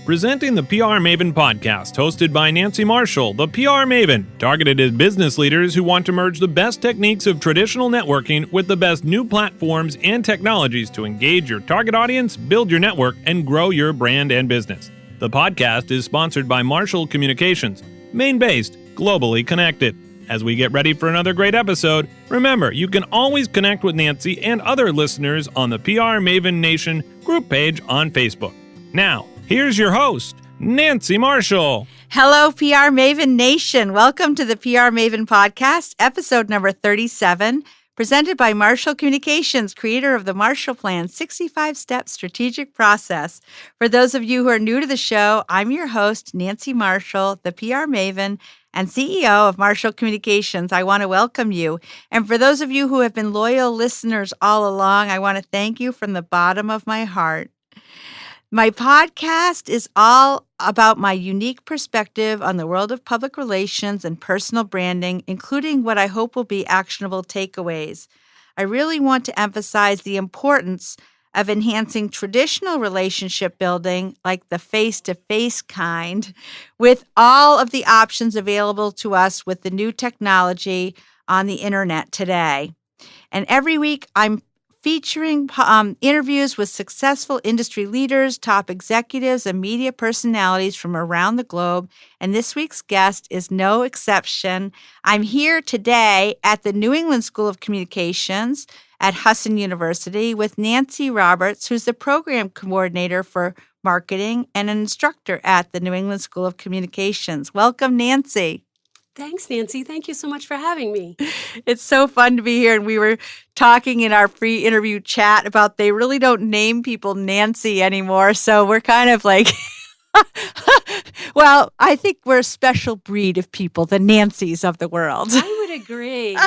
Presenting the PR Maven podcast, hosted by Nancy Marshall, the PR Maven, targeted at business leaders who want to merge the best techniques of traditional networking with the best new platforms and technologies to engage your target audience, build your network, and grow your brand and business. The podcast is sponsored by Marshall Communications, Maine-based, globally connected. As we get ready for another great episode, remember, you can always connect with Nancy and other listeners on the PR Maven Nation group page on Facebook. Now, here's your host, Nancy Marshall. Hello, PR Maven Nation. Welcome to the PR Maven podcast, episode number 37, presented by Marshall Communications, creator of the Marshall Plan 65-step strategic process. For those of you who are new to the show, I'm your host, Nancy Marshall, the PR Maven and CEO of Marshall Communications. I want to welcome you. And for those of you who have been loyal listeners all along, I want to thank you from the bottom of my heart. My podcast is all about my unique perspective on the world of public relations and personal branding, including what I hope will be actionable takeaways. I really want to emphasize the importance of enhancing traditional relationship building, like the face-to-face kind, with all of the options available to us with the new technology on the internet today. And every week, I'm featuring interviews with successful industry leaders, top executives, and media personalities from around the globe. And this week's guest is no exception. I'm here today at the New England School of Communications at Husson University with Nancy Roberts, who's the program coordinator for marketing and an instructor at the New England School of Communications. Welcome, Nancy. Thanks, Nancy. Thank you so much for having me. It's so fun to be here. And we were talking in our pre-interview chat about they really don't name people Nancy anymore. So we're kind of like, well, I think we're a special breed of people, the Nancys of the world. I would agree.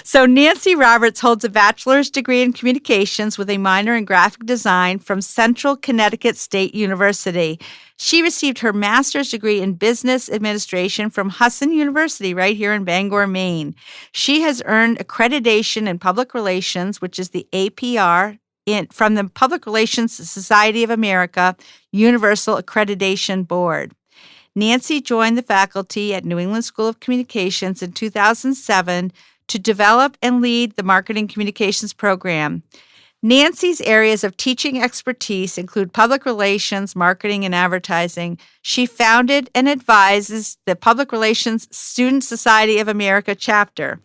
So Nancy Roberts holds a bachelor's degree in communications with a minor in graphic design from Central Connecticut State University. She received her master's degree in business administration from Husson University right here in Bangor, Maine. She has earned accreditation in public relations, which is the APR, from the Public Relations Society of America Universal Accreditation Board. Nancy joined the faculty at New England School of Communications in 2007 to develop and lead the marketing communications program. Nancy's areas of teaching expertise include public relations, marketing, and advertising. She founded and advises the Public Relations Student Society of America chapter.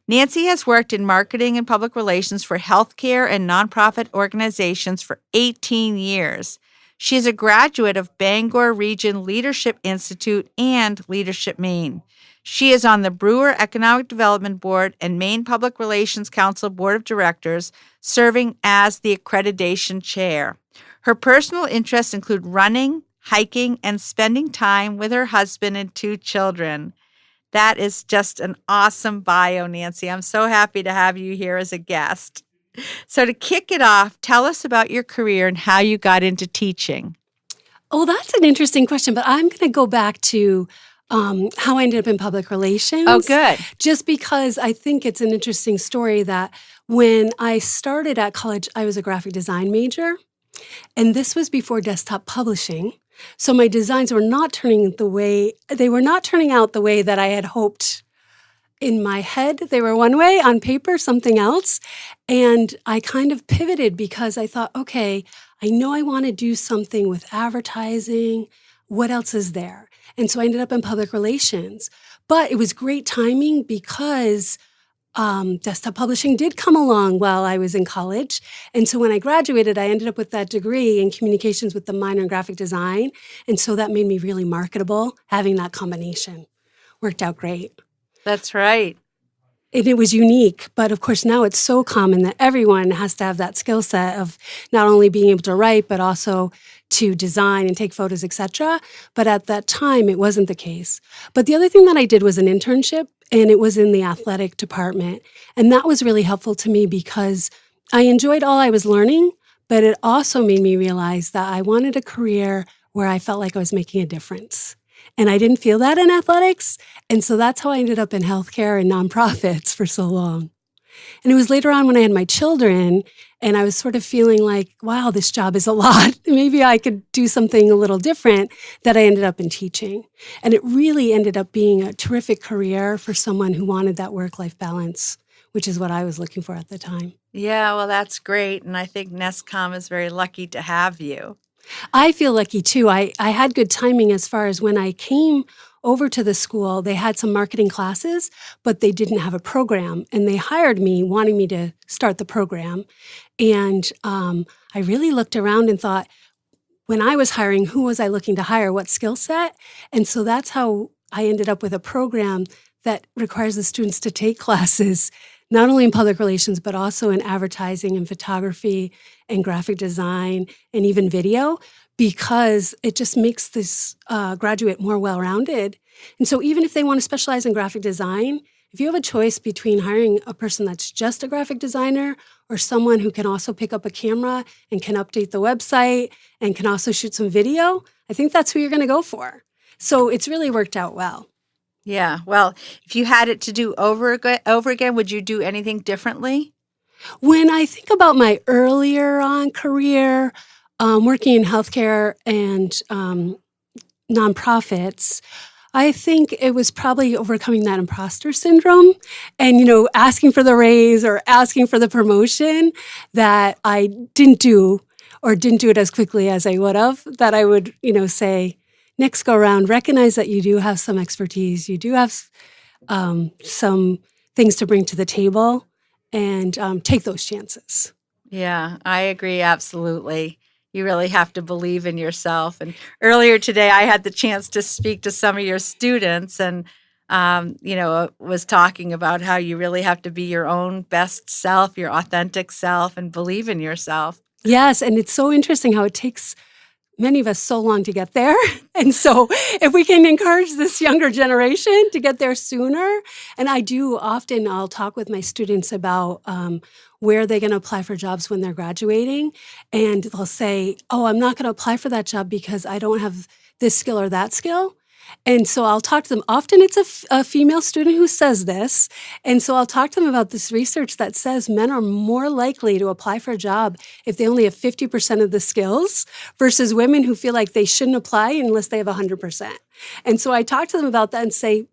Nancy has worked in marketing and public relations for healthcare and nonprofit organizations for 18 years. She is a graduate of Bangor Region Leadership Institute and Leadership Maine. She is on the Brewer Economic Development Board and Maine Public Relations Council Board of Directors, serving as the Accreditation Chair. Her personal interests include running, hiking, and spending time with her husband and 2 children. That is just an awesome bio, Nancy. I'm so happy to have you here as a guest. So to kick it off, tell us about your career and how you got into teaching. Oh, that's an interesting question, but I'm going to go back to how I ended up in public relations. Oh, good. Just because I think it's an interesting story that when I started at college, I was a graphic design major, and this was before desktop publishing. So my designs were not turning out the way that I had hoped. In my head, they were one way, on paper, something else. And I kind of pivoted because I thought, okay, I know I want to do something with advertising. What else is there? And so I ended up in public relations. But it was great timing because desktop publishing did come along while I was in college. And so when I graduated, I ended up with that degree in communications with the minor in graphic design. And so that made me really marketable, having that combination. Worked out great. That's right. And it was unique, but of course now it's so common that everyone has to have that skill set of not only being able to write, but also to design and take photos, etc. But at that time, it wasn't the case. But the other thing that I did was an internship, and it was in the athletic department. And that was really helpful to me because I enjoyed all I was learning, but it also made me realize that I wanted a career where I felt like I was making a difference. And I didn't feel that in athletics. And so that's how I ended up in healthcare and nonprofits for so long. And it was later on when I had my children And I was sort of feeling like, wow, this job is a lot. Maybe I could do something a little different, that I ended up in teaching. And it really ended up being a terrific career for someone who wanted that work-life balance, which is what I was looking for at the time. Yeah, well, that's great. And I think NESComm is very lucky to have you. I feel lucky too. I had good timing as far as when I came over to the school, they had some marketing classes, but they didn't have a program. And they hired me, wanting me to start the program. And I really looked around and thought, when I was hiring, who was I looking to hire? What skill set? And so that's how I ended up with a program that requires the students to take classes, not only in public relations, but also in advertising and photography and graphic design and even video, because it just makes this graduate more well-rounded. And so even if they want to specialize in graphic design, if you have a choice between hiring a person that's just a graphic designer or someone who can also pick up a camera and can update the website and can also shoot some video, I think that's who you're going to go for. So it's really worked out well. Yeah. Well, if you had it to do over again, would you do anything differently? When I think about my earlier on career, working in healthcare and nonprofits, I think it was probably overcoming that imposter syndrome and, asking for the raise or asking for the promotion that I didn't do, or didn't do it as quickly as I would have, that I would, say, next go around, recognize that you do have some expertise, you do have some things to bring to the table, and take those chances. Yeah, I agree. Absolutely. You really have to believe in yourself. And earlier today, I had the chance to speak to some of your students and, was talking about how you really have to be your own best self, your authentic self, and believe in yourself. Yes, and it's so interesting how it takes many of us so long to get there. And so if we can encourage this younger generation to get there sooner, and I do often, I'll talk with my students about where they're going to apply for jobs when they're graduating. And they'll say, oh, I'm not going to apply for that job because I don't have this skill or that skill. And so I'll talk to them. Often it's a female student who says this. And so I'll talk to them about this research that says men are more likely to apply for a job if they only have 50% of the skills versus women who feel like they shouldn't apply unless they have 100%. And so I talk to them about that and say,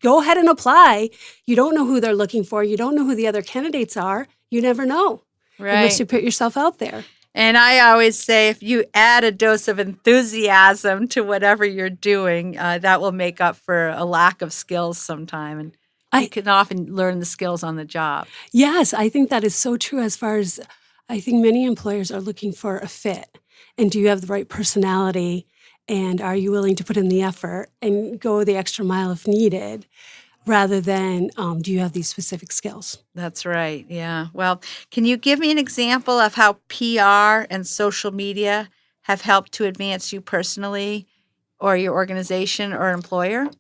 go ahead and apply. You don't know who they're looking for. You don't know who the other candidates are. You never know unless you put yourself out there. And I always say, if you add a dose of enthusiasm to whatever you're doing, that will make up for a lack of skills sometime. And you can often learn the skills on the job. Yes, I think that is so true, as far as I think many employers are looking for a fit. And do you have the right personality? And are you willing to put in the effort and go the extra mile if needed? Rather than, do you have these specific skills? That's right. Yeah. Well, can you give me an example of how PR and social media have helped to advance you personally or your organization or employer?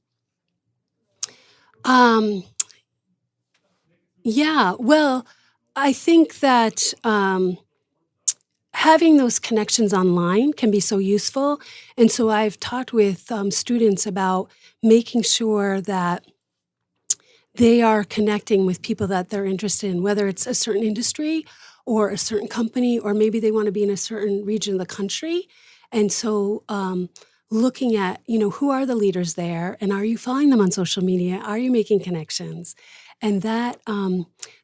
Yeah. Well, I think that having those connections online can be so useful. And so I've talked with students about making sure that they are connecting with people that they're interested in, whether it's a certain industry or a certain company, or maybe they want to be in a certain region of the country. And so looking at, who are the leaders there, and are you following them on social media? Are you making connections? And that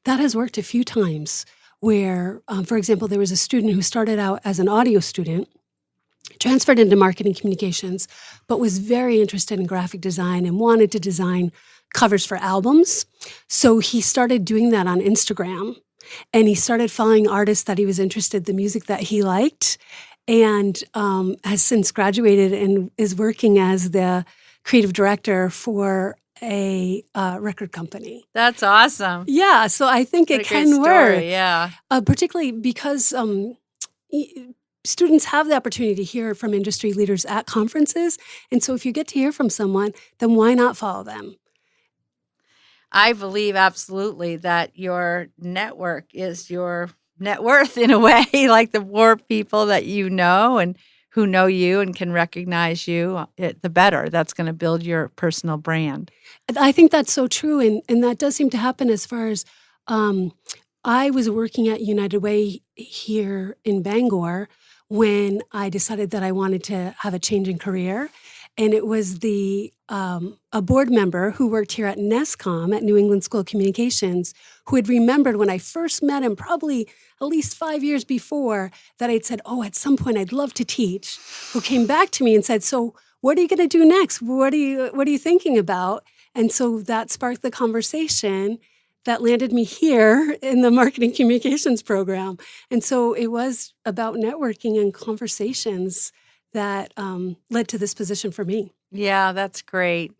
has worked a few times where, for example, there was a student who started out as an audio student, transferred into marketing communications, but was very interested in graphic design and wanted to design covers for albums. So he started doing that on Instagram, and he started following artists that he was interested in, the music that he liked, and has since graduated and is working as the creative director for a record company. That's awesome. Yeah, so I think it can work. Yeah, particularly because students have the opportunity to hear from industry leaders at conferences, and so if you get to hear from someone, then why not follow them? I believe absolutely that your network is your net worth in a way. Like, the more people that you know and who know you and can recognize you, the better. That's going to build your personal brand. I think that's so true, and that does seem to happen as far as I was working at United Way here in Bangor when I decided that I wanted to have a change in career. And it was a board member who worked here at NESComm at New England School of Communications who had remembered when I first met him, probably at least 5 years before, that I'd said, "Oh, at some point I'd love to teach." Who came back to me and said, "So, what are you going to do next? What are you thinking about?" And so that sparked the conversation that landed me here in the marketing communications program. And so it was about networking and conversations that led to this position for me. Yeah, that's great.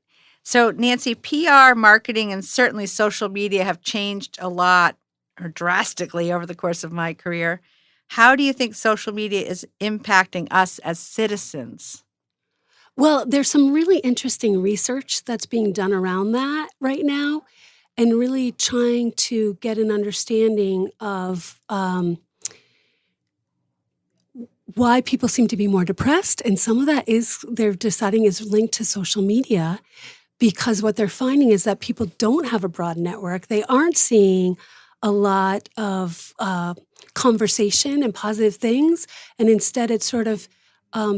So, Nancy, PR, marketing, and certainly social media have changed a lot or drastically over the course of my career. How do you think social media is impacting us as citizens? Well, there's some really interesting research that's being done around that right now, and really trying to get an understanding of why people seem to be more depressed. And some of that is, they're deciding, is linked to social media, because what they're finding is that people don't have a broad network. They aren't seeing a lot of conversation and positive things. And instead, it's sort of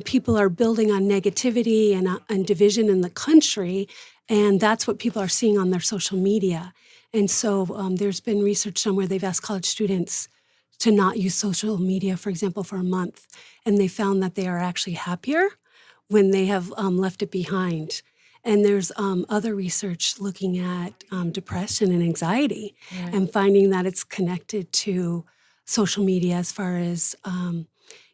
people are building on negativity and division in the country. And that's what people are seeing on their social media. And so there's been research done where they've asked college students to not use social media, for example, for a month. And they found that they are actually happier when they have left it behind. And there's other research looking at depression and anxiety, Right. and finding that it's connected to social media as far as,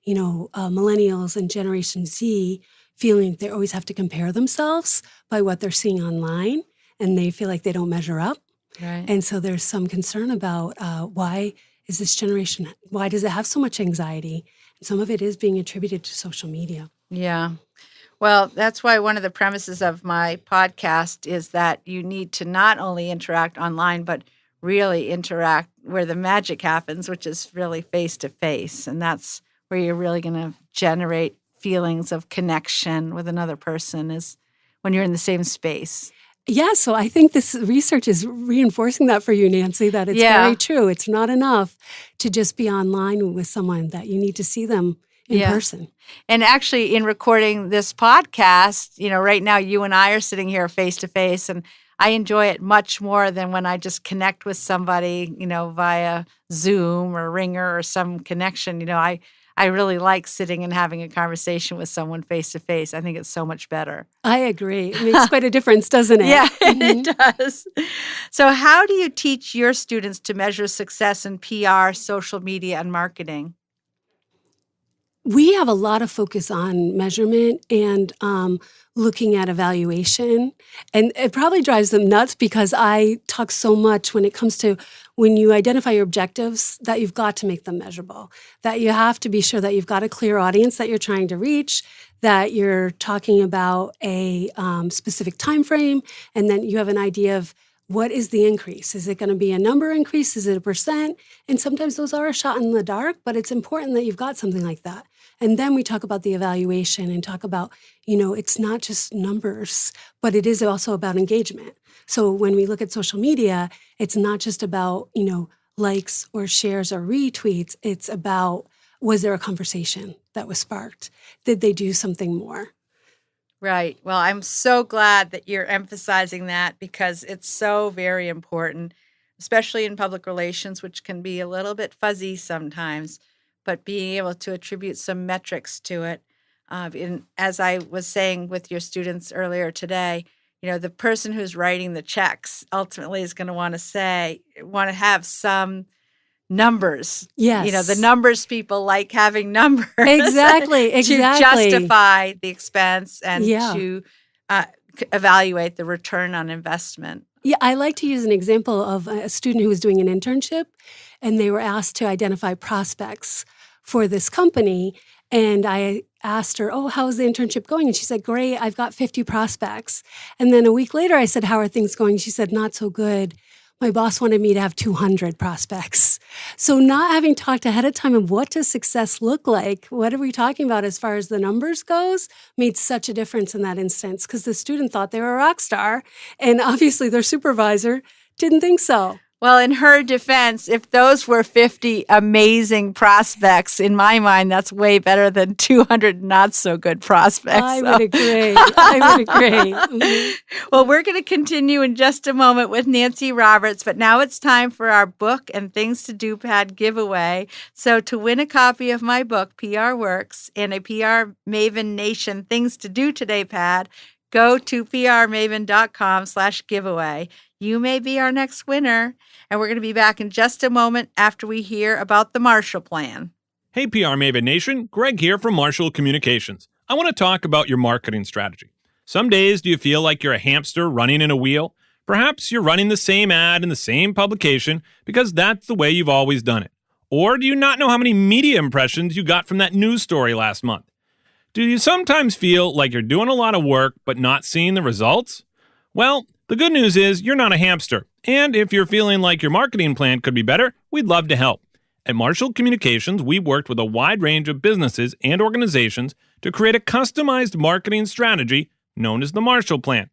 millennials and Generation Z feeling they always have to compare themselves by what they're seeing online, and they feel like they don't measure up. Right. And so there's some concern about why is this generation, why does it have so much anxiety? And some of it is being attributed to social media. Yeah. Well, that's why one of the premises of my podcast is that you need to not only interact online, but really interact where the magic happens, which is really face to face. And that's where you're really going to generate feelings of connection with another person, is when you're in the same space. Yeah, so I think this research is reinforcing that for you, Nancy, that it's very true. It's not enough to just be online with someone, that you need to see them in person. And actually, in recording this podcast, right now you and I are sitting here face to face, and I enjoy it much more than when I just connect with somebody, via Zoom or Ringer or some connection. I really like sitting and having a conversation with someone face to face. I think it's so much better. I agree. It makes quite a difference, doesn't it? Yeah, it does. So how do you teach your students to measure success in PR, social media, and marketing? We have a lot of focus on measurement and looking at evaluation. And it probably drives them nuts, because I talk so much when it comes to when you identify your objectives, that you've got to make them measurable, that you have to be sure that you've got a clear audience that you're trying to reach, that you're talking about a specific time frame, and then you have an idea of what is the increase? Is it going to be a number increase? Is it a percent? And sometimes those are a shot in the dark, but it's important that you've got something like that. And then we talk about the evaluation and talk about, it's not just numbers, but it is also about engagement. So when we look at social media, it's not just about, likes or shares or retweets. It's about, was there a conversation that was sparked? Did they do something more? Right. Well, I'm so glad that you're emphasizing that, because it's so very important, especially in public relations, which can be a little bit fuzzy sometimes, but being able to attribute some metrics to it. As I was saying with your students earlier today, the person who's writing the checks ultimately is going to want to have some numbers. Yes. The numbers people like having numbers. Exactly. to justify the expense and to evaluate the return on investment. Yeah, I like to use an example of a student who was doing an internship, and they were asked to identify prospects for this company. And I asked her, "Oh, how's the internship going?" And she said, "Great, I've got 50 prospects." And then a week later, I said, "How are things going?" She said, "Not so good. My boss wanted me to have 200 prospects." So not having talked ahead of time of what does success look like, what are we talking about as far as the numbers goes, made such a difference in that instance, because the student thought they were a rock star, and obviously their supervisor didn't think so. Well, in her defense, if those were 50 amazing prospects, in my mind, that's way better than 200 not so good prospects. I would agree. I would agree. Mhm. Well, we're going to continue in just a moment with Nancy Roberts, but now it's time for our book and Things to Do pad giveaway. So to win a copy of my book, PR Works, and a PR Maven Nation Things to Do Today pad, go to prmaven.com/giveaway. You may be our next winner, and we're going to be back in just a moment after we hear about the Marshall Plan. Hey, PR Maven Nation, Greg here from Marshall Communications. I want to talk about your marketing strategy. Some days do you feel like you're a hamster running in a wheel? Perhaps you're running the same ad in the same publication because that's the way you've always done it. Or do you not know how many media impressions you got from that news story last month? Do you sometimes feel like you're doing a lot of work but not seeing the results? Well, the good news is you're not a hamster. And if you're feeling like your marketing plan could be better, we'd love to help. At Marshall Communications, we worked with a wide range of businesses and organizations to create a customized marketing strategy known as the Marshall Plan.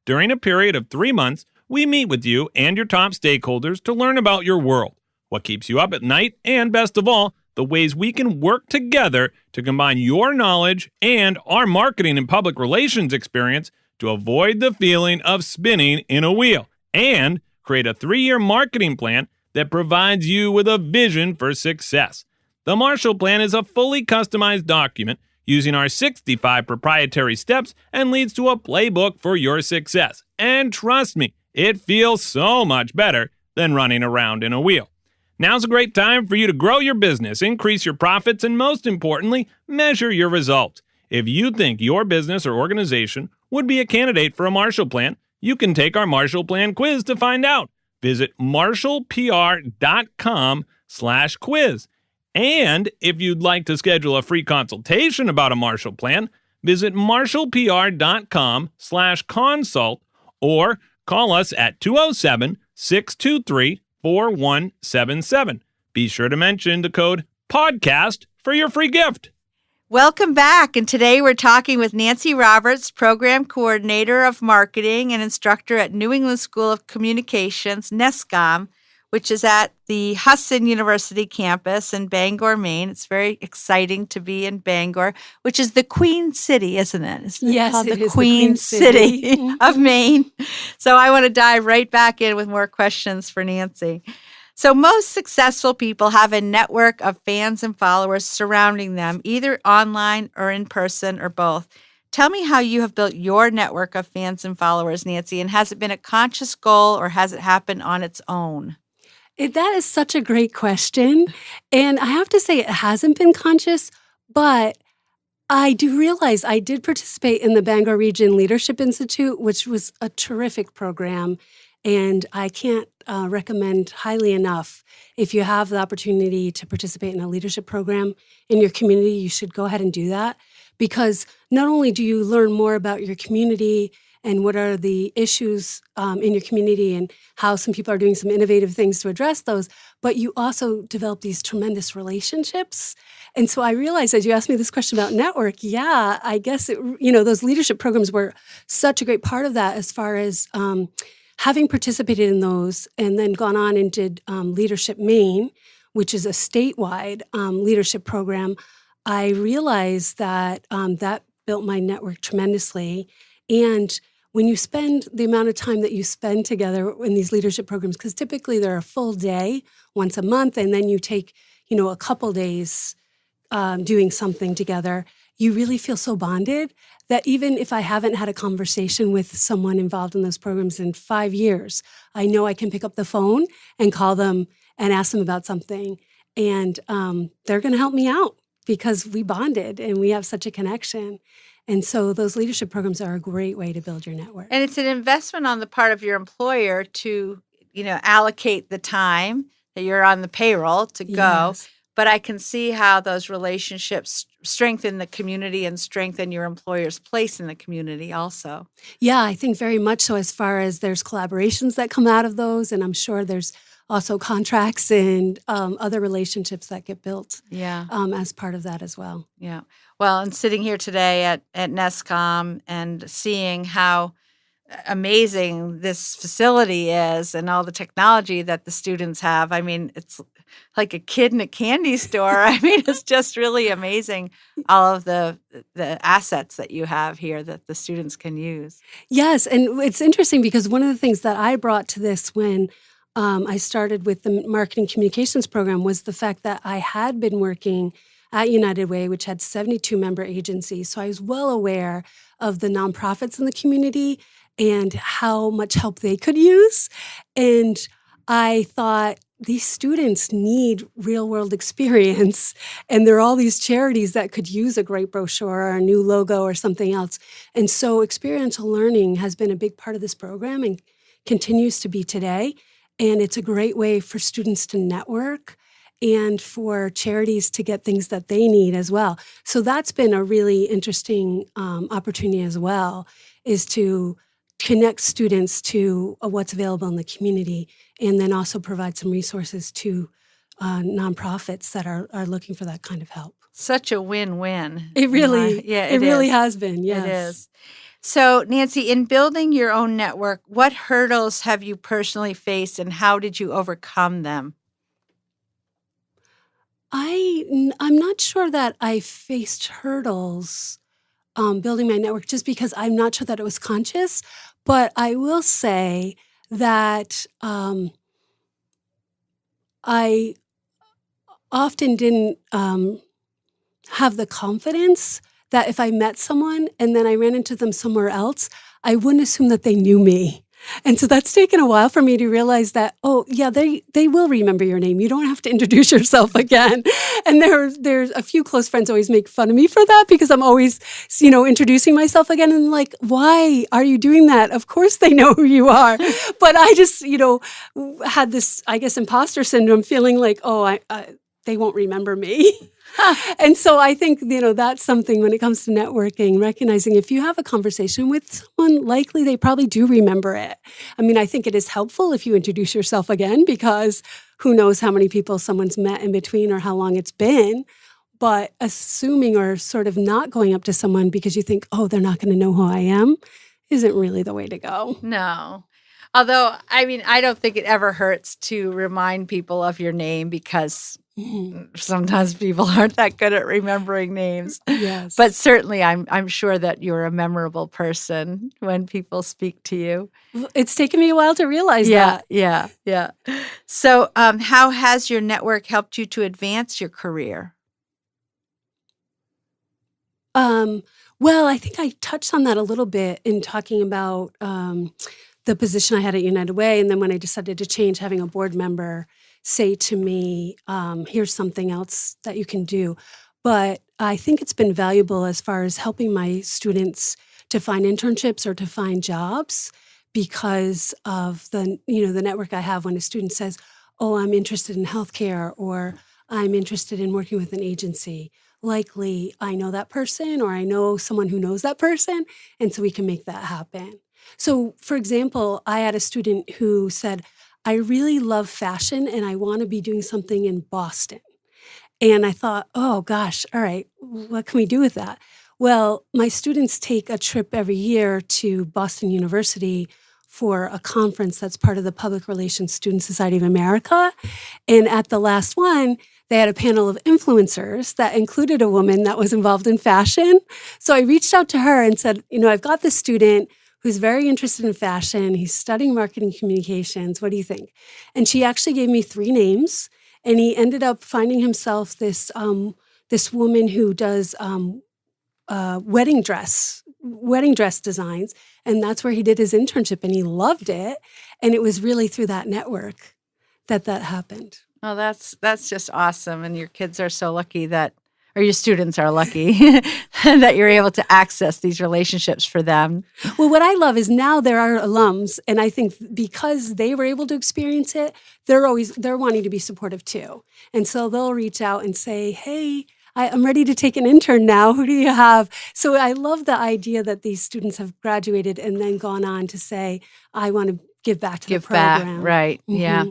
During a period of 3 months, we meet with you and your top stakeholders to learn about your world, what keeps you up at night, and best of all, the ways we can work together to combine your knowledge and our marketing and public relations experience to avoid the feeling of spinning in a wheel and create a 3-year marketing plan that provides you with a vision for success. The Marshall Plan is a fully customized document using our 65 proprietary steps and leads to a playbook for your success. And trust me, it feels so much better than running around in a wheel. Now's a great time for you to grow your business, increase your profits, and most importantly, measure your results. If you think your business or organization would be a candidate for a Marshall Plan, you can take our Marshall Plan quiz to find out. Visit marshallpr.com/quiz. And if you'd like to schedule a free consultation about a Marshall Plan, visit marshallpr.com/consult or call us at 207-623-4177. Be sure to mention the code PODCAST for your free gift. Welcome back, and today we're talking with Nancy Roberts, Program Coordinator of Marketing and instructor at New England School of Communications, NESComm, which is at the Husson University campus in Bangor, Maine. It's very exciting to be in Bangor, which is the Queen City, isn't it? Isn't Yes, it called it the is the Queen Queen City City. of Maine? So I want to dive right back in with more questions for Nancy. So most successful people have a network of fans and followers surrounding them, either online or in person or both. Tell me how you have built your network of fans and followers, Nancy, and has it been a conscious goal or has it happened on its own? That is such a great question. And I have to say, it hasn't been conscious, but I do realize I did participate in the Bangor Region Leadership Institute, which was a terrific program. And I can't recommend highly enough. If you have the opportunity to participate in a leadership program in your community, you should go ahead and do that. Because not only do you learn more about your community and what are the issues in your community and how some people are doing some innovative things to address those, but you also develop these tremendous relationships. And so I realized as you asked me this question about network, yeah, I guess those leadership programs were such a great part of that as far as having participated in those and then gone on and did Leadership Maine, which is a statewide leadership program. I realized that that built my network tremendously. And when you spend the amount of time that you spend together in these leadership programs, because typically they're a full day once a month, and then you take, a couple days doing something together, you really feel so bonded that even if I haven't had a conversation with someone involved in those programs in 5 years, I know I can pick up the phone and call them and ask them about something. And they're going to help me out because we bonded and we have such a connection. And so those leadership programs are a great way to build your network. And it's an investment on the part of your employer to, allocate the time that you're on the payroll to go. Yes. But I can see how those relationships strengthen the community and strengthen your employer's place in the community also. Yeah, I think very much so, as far as there's collaborations that come out of those. And I'm sure there's also contracts and other relationships that get built as part of that as well. Yeah. Well, and sitting here today at NESComm and seeing how amazing this facility is and all the technology that the students have. I mean, it's like a kid in a candy store. I mean, it's just really amazing, all of the assets that you have here that the students can use. Yes, and it's interesting because one of the things that I brought to this when I started with the marketing communications program was the fact that I had been working at United Way, which had 72 member agencies. So I was well aware of the nonprofits in the community and how much help they could use. And I thought, these students need real world experience. And there are all these charities that could use a great brochure or a new logo or something else. And so experiential learning has been a big part of this program and continues to be today. And it's a great way for students to network and for charities to get things that they need as well. So that's been a really interesting opportunity as well, is to connect students to what's available in the community and then also provide some resources to nonprofits that are looking for that kind of help. Such a win-win. It really, it really has been, yes. It is. So, Nancy, in building your own network, what hurdles have you personally faced and how did you overcome them? I'm not sure that I faced hurdles building my network just because I'm not sure that it was conscious. But I will say that I often didn't have the confidence that if I met someone and then I ran into them somewhere else, I wouldn't assume that they knew me. And so that's taken a while for me to realize that, oh, yeah, they will remember your name. You don't have to introduce yourself again. And there's a few close friends always make fun of me for that because I'm always, introducing myself again. And like, why are you doing that? Of course they know who you are. But I just, had this, I guess, imposter syndrome feeling like, oh, they won't remember me. And so I think, that's something when it comes to networking, recognizing if you have a conversation with someone, likely they probably do remember it. I mean, I think it is helpful if you introduce yourself again because who knows how many people someone's met in between or how long it's been. But assuming or sort of not going up to someone because you think, oh, they're not going to know who I am isn't really the way to go. No. Although, I mean, I don't think it ever hurts to remind people of your name because sometimes people aren't that good at remembering names. Yes. But certainly I'm sure that you're a memorable person when people speak to you. It's taken me a while to realize that. Yeah. So how has your network helped you to advance your career? Well, I think I touched on that a little bit in talking about the position I had at United Way. And then when I decided to change, having a board member say to me, here's something else that you can do. But I think it's been valuable as far as helping my students to find internships or to find jobs because of the network I have when a student says, oh, I'm interested in healthcare or I'm interested in working with an agency. Likely I know that person or I know someone who knows that person. And so we can make that happen. So, for example, I had a student who said, I really love fashion and I want to be doing something in Boston. And I thought, oh gosh, all right, what can we do with that? Well, my students take a trip every year to Boston University for a conference that's part of the Public Relations Student Society of America. And at the last one, they had a panel of influencers that included a woman that was involved in fashion. So I reached out to her and said, I've got this student who's very interested in fashion. He's studying marketing communications. What do you think? And she actually gave me 3 names. And he ended up finding himself this woman who does wedding dress designs. And that's where he did his internship and he loved it. And it was really through that network that happened. Oh, that's just awesome. And your kids are so lucky or your students are lucky that you're able to access these relationships for them. Well, what I love is now there are alums, and I think because they were able to experience it, they're wanting to be supportive too. And so they'll reach out and say, hey, I'm ready to take an intern now. Who do you have? So I love the idea that these students have graduated and then gone on to say, I want to give back to the program. Right. Mm-hmm. Yeah.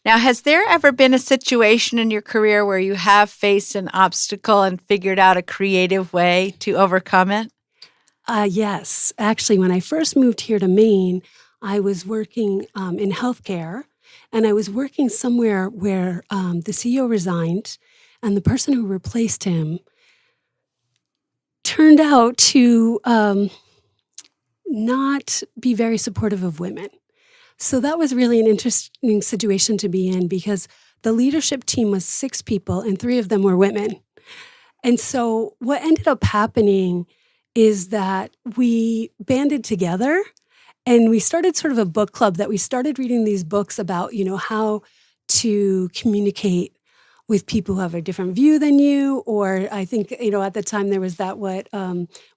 Now, has there ever been a situation in your career where you have faced an obstacle and figured out a creative way to overcome it? Yes. Actually, when I first moved here to Maine, I was working in healthcare, and I was working somewhere where the CEO resigned, and the person who replaced him turned out to not be very supportive of women. So that was really an interesting situation to be in because the leadership team was 6 people, and 3 of them were women. And so what ended up happening is that we banded together and we started sort of a book club that we started reading these books about, how to communicate with people who have a different view than you. Or I think, at the time there was that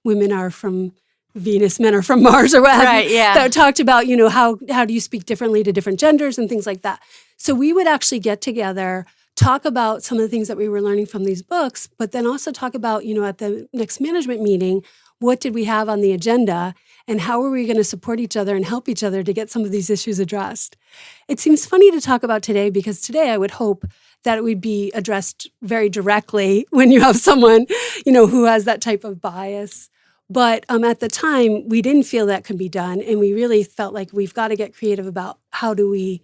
women are from Venus, men are from Mars or what have Right, you, yeah. that talked about, how do you speak differently to different genders and things like that. So we would actually get together, talk about some of the things that we were learning from these books, but then also talk about, at the next management meeting, what did we have on the agenda and how are we going to support each other and help each other to get some of these issues addressed? It seems funny to talk about today because today I would hope that it would be addressed very directly when you have someone, who has that type of bias. But at the time, we didn't feel that could be done. And we really felt like we've got to get creative about how do we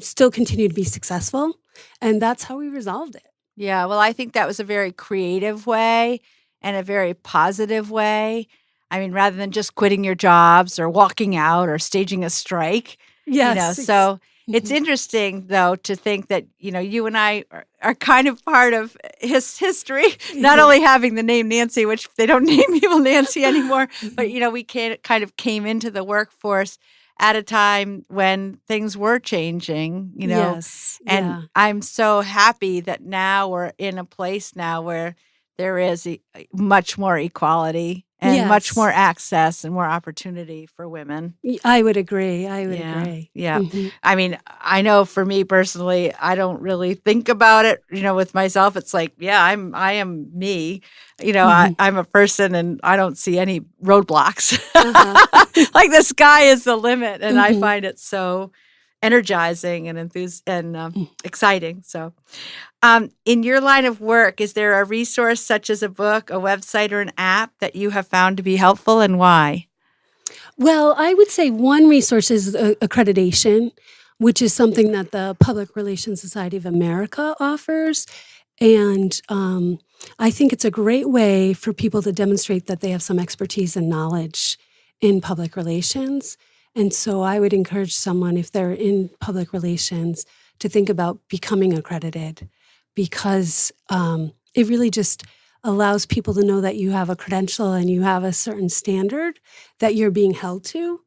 still continue to be successful. And that's how we resolved it. Yeah, well, I think that was a very creative way and a very positive way. I mean, rather than just quitting your jobs or walking out or staging a strike, Yes. So it's interesting, though, to think that, you and I are kind of part of his history, not only having the name Nancy, which they don't name people Nancy anymore, but, we kind of came into the workforce at a time when things were changing, Yes. And Yeah. I'm so happy that now we're in a place now where there is much more equality and much Yes. more access and more opportunity for women. I would agree. I would agree. Yeah. Mhm. I mean, I know for me personally, I don't really think about it, with myself. It's like, yeah, I am me. I'm a person and I don't see any roadblocks. Like the sky is the limit. And I find it so energizing and exciting. So, in your line of work, is there a resource such as a book, a website, or an app that you have found to be helpful and why? Well, I would say one resource is accreditation, which is something that the Public Relations Society of America offers. And I think it's a great way for people to demonstrate that they have some expertise and knowledge in public relations. And so I would encourage someone, if they're in public relations, to think about becoming accredited because it really just allows people to know that you have a credential and you have a certain standard that you're being held to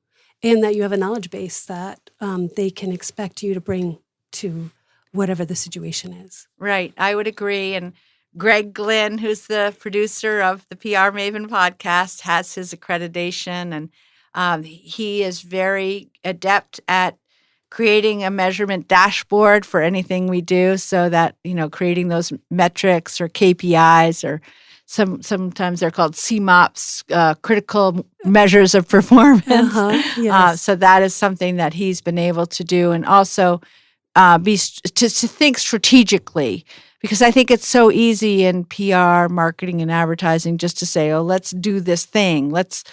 and that you have a knowledge base that they can expect you to bring to whatever the situation is. Right. I would agree. And Greg Glynn, who's the producer of the PR Maven podcast, has his accreditation. And he is very adept at creating a measurement dashboard for anything we do so that, creating those metrics or KPIs or sometimes they're called CMOPs, critical measures of performance. Yes. So that is something that he's been able to do. And also to think strategically, because I think it's so easy in PR, marketing, and advertising just to say, "Oh, let's do this thing. Let's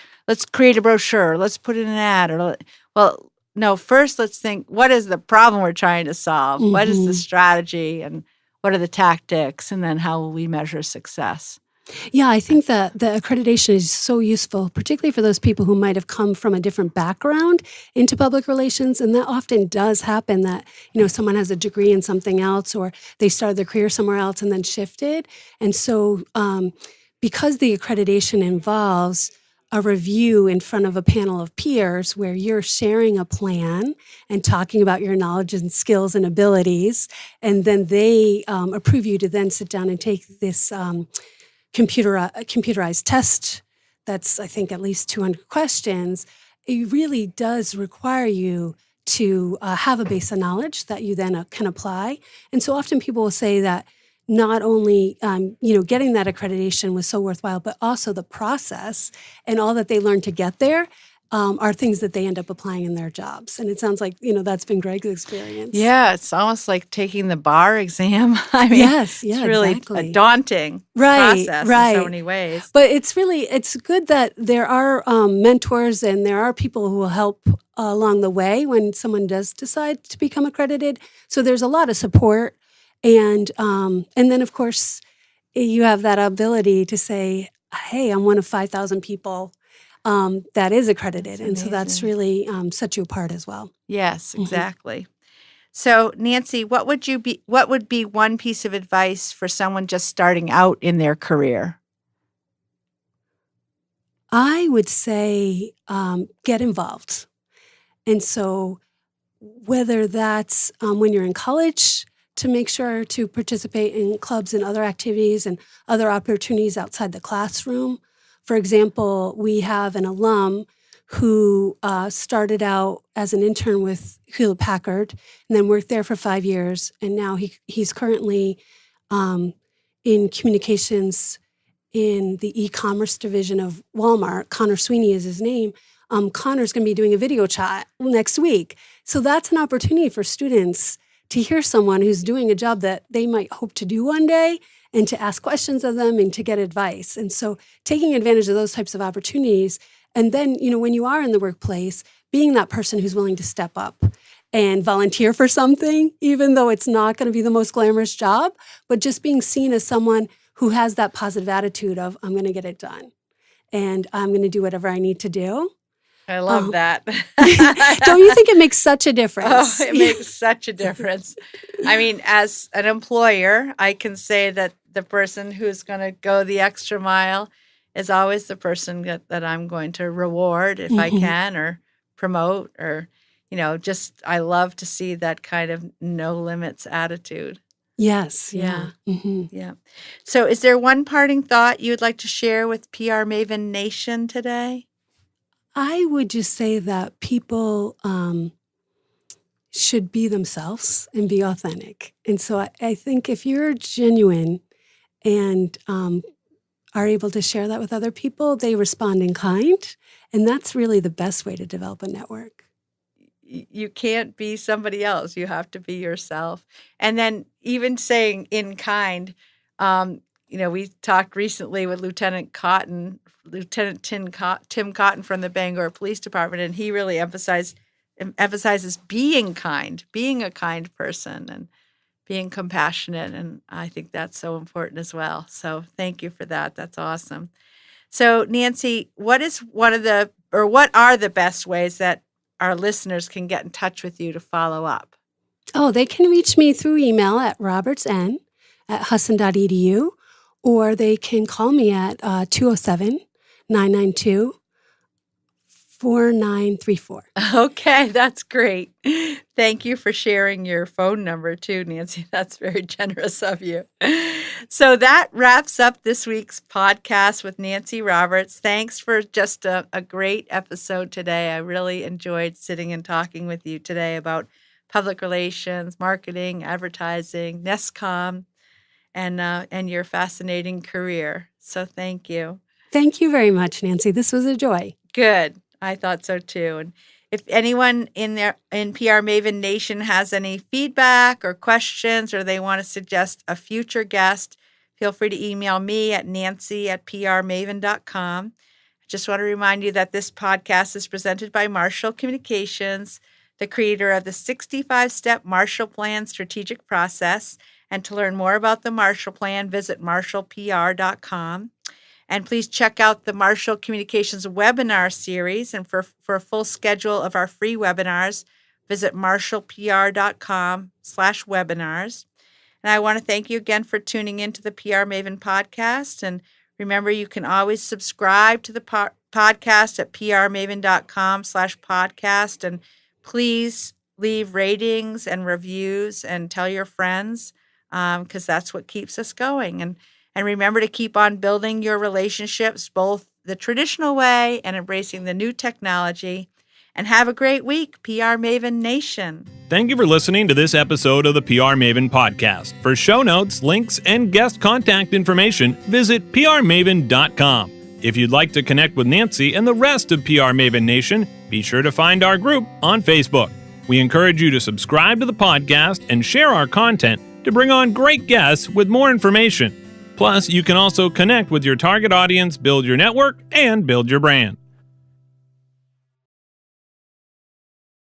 create a brochure. Let's put in an ad." No. First, let's think: what is the problem we're trying to solve? What is the strategy, and what are the tactics? And then how will we measure success? Yeah, I think that the accreditation is so useful, particularly for those people who might have come from a different background into public relations. And that often does happen that, someone has a degree in something else or they started their career somewhere else and then shifted. And so because the accreditation involves a review in front of a panel of peers where you're sharing a plan and talking about your knowledge and skills and abilities, and then they approve you to then sit down and take this computerized test that's, I think, at least 200 questions, it really does require you to have a base of knowledge that you then can apply. And so often people will say that not only, getting that accreditation was so worthwhile, but also the process and all that they learned to get there are things that they end up applying in their jobs. And it sounds like, that's been Greg's experience. Yeah, it's almost like taking the bar exam. I mean, yes, it's really exactly. a daunting process in so many ways. But it's good that there are mentors and there are people who will help along the way when someone does decide to become accredited. So there's a lot of support. And then, of course, you have that ability to say, hey, I'm one of 5,000 people that is accredited. And so that's really set you apart as well. Yes, exactly. Mm-hmm. So, Nancy, what would be one piece of advice for someone just starting out in their career? I would say get involved. And so whether that's when you're in college, to make sure to participate in clubs and other activities and other opportunities outside the classroom. For example, we have an alum who started out as an intern with Hewlett-Packard and then worked there for 5 years. And now he's currently in communications in the e-commerce division of Walmart. Connor Sweeney is his name. Connor's going to be doing a video chat next week. So that's an opportunity for students to hear someone who's doing a job that they might hope to do one day and to ask questions of them and to get advice. And so taking advantage of those types of opportunities. And then, when you are in the workplace, being that person who's willing to step up and volunteer for something, even though it's not going to be the most glamorous job, but just being seen as someone who has that positive attitude of, I'm going to get it done and I'm going to do whatever I need to do. I love that. Don't you think it makes such a difference? Oh, it makes such a difference. I mean, as an employer, I can say that the person who's going to go the extra mile is always the person that I'm going to reward if I can, or promote, or, I love to see that kind of no limits attitude. Yes. Yeah. Mm-hmm. Yeah. So is there one parting thought you would like to share with PR Maven Nation today? I would just say that people should be themselves and be authentic. And so I think if you're genuine and are able to share that with other people, they respond in kind. And that's really the best way to develop a network. You can't be somebody else. You have to be yourself. And then even saying in kind, we talked recently with Lieutenant Tim Cotton from the Bangor Police Department, and he really emphasizes being kind, being a kind person, and being compassionate. And I think that's so important as well. So thank you for that. That's awesome. So Nancy, what are the best ways that our listeners can get in touch with you to follow up? Oh, they can reach me through email at robertson@husson.edu, or they can call me at 207-992-4934. Okay, that's great. Thank you for sharing your phone number too, Nancy. That's very generous of you. So that wraps up this week's podcast with Nancy Roberts. Thanks for just a great episode today. I really enjoyed sitting and talking with you today about public relations, marketing, advertising, NESComm, and your fascinating career. So thank you. Thank you very much, Nancy. This was a joy. Good. I thought so too. And if anyone in PR Maven Nation has any feedback or questions, or they want to suggest a future guest, feel free to email me at nancy@prmaven.com. I just want to remind you that this podcast is presented by Marshall Communications, the creator of the 65-step Marshall Plan strategic process. And to learn more about the Marshall Plan, visit marshallpr.com. And please check out the Marshall Communications webinar series. And for a full schedule of our free webinars, visit marshallpr.com/webinars. And I want to thank you again for tuning in to the PR Maven podcast. And remember, you can always subscribe to the podcast at prmaven.com/podcast. And please leave ratings and reviews and tell your friends, because that's what keeps us going. And remember to keep on building your relationships, both the traditional way and embracing the new technology. And have a great week, PR Maven Nation. Thank you for listening to this episode of the PR Maven podcast. For show notes, links, and guest contact information, visit prmaven.com. If you'd like to connect with Nancy and the rest of PR Maven Nation, be sure to find our group on Facebook. We encourage you to subscribe to the podcast and share our content to bring on great guests with more information. Plus, you can also connect with your target audience, build your network, and build your brand.